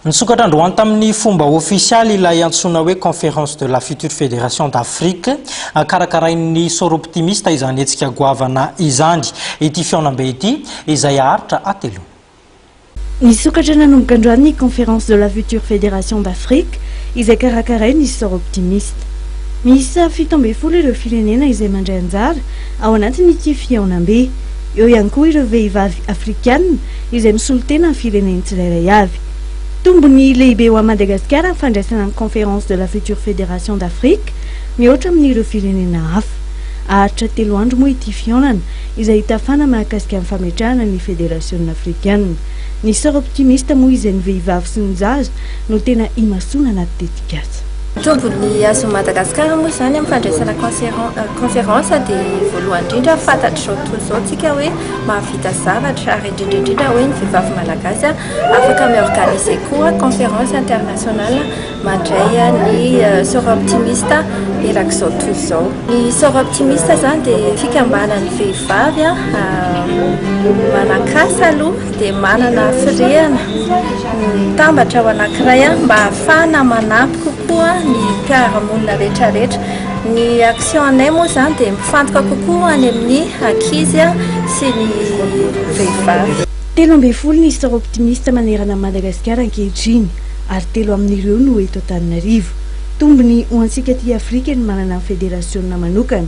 Nisokatra androany tamin'ny fomba ofisialy ilay antsoina hoe conférence de la future fédération d'Afrique karakarain'ny soro optimiste izany hetsika goavana izany ity fiaonam-be ity izay aharitra atelo. Nisokatra nanomboka androany ny conférence de la future fédération d'Afrique izay karakarain'ny soro optimiste. Miisa 17 ireo firenena izay mandray anjara ao anatin'ity fiaonam-be. Eo ihany koa ireo vehivavy afrikanina izay misolo tena amin'ny fireneny tsirairay avy. Tombony lehibe eo a Madagasikara ny fandraisana ny conférence de la future fédération d'Afrique mihoatra amin'ireo firenena hafa. Aharitra 3 andro moa ity fiaonana izay hitafana mahakasika amin'ny fametrahana ny fédération africaine. Ny soro optimiste moa izay ny vehivavy sy ny zaza no tena imasoana anaty tetikasa. Tombony azo Madagasikara moa zany amin'ny fandraisana conférence dia voalohany indrindra fantatry zao tontolo zao tsika hoe mahavita zavatra ary indrindra hoe ny vehivavy malagasy afaka miorganiser koa conférence internationale mandray ny soro optimiste erak'izao tontolo zao. Ny soro optimiste zany dia fikambanan'ny vehivavy manakasa aloha dia manana firehana mitambatra ao anankiray mba ahafahana manampy kokoa ny mpiara-monina rehetrarehetra. Ny action anay moa zany dia mifantoka kokoa any amin'ny ankizy sy ny vehivavy. 13 ny soro optimiste manerana Madagasikara ankehitriny ary 3 amin'ireo no eto Antananarivo. Tombony ho antsika aty Afrika ny manana ny fédérationna manokana.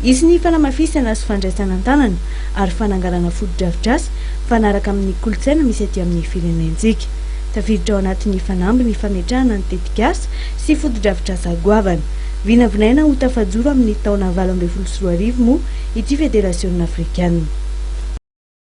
Izy ny fanamafisana sy fandraisana an-tanana ary fanangarana foto-drafitrasa fanaraka amin'ny kolontsaina misy aty amin'ny firenentsika. Tafiditra ao anatin'ny fanamby ny fametrahana ny tetikasa sy foto-drafitrasa goavana. Vinavinaina ho tafajoro amin'ny taona 2024 moa ity fédération africaine.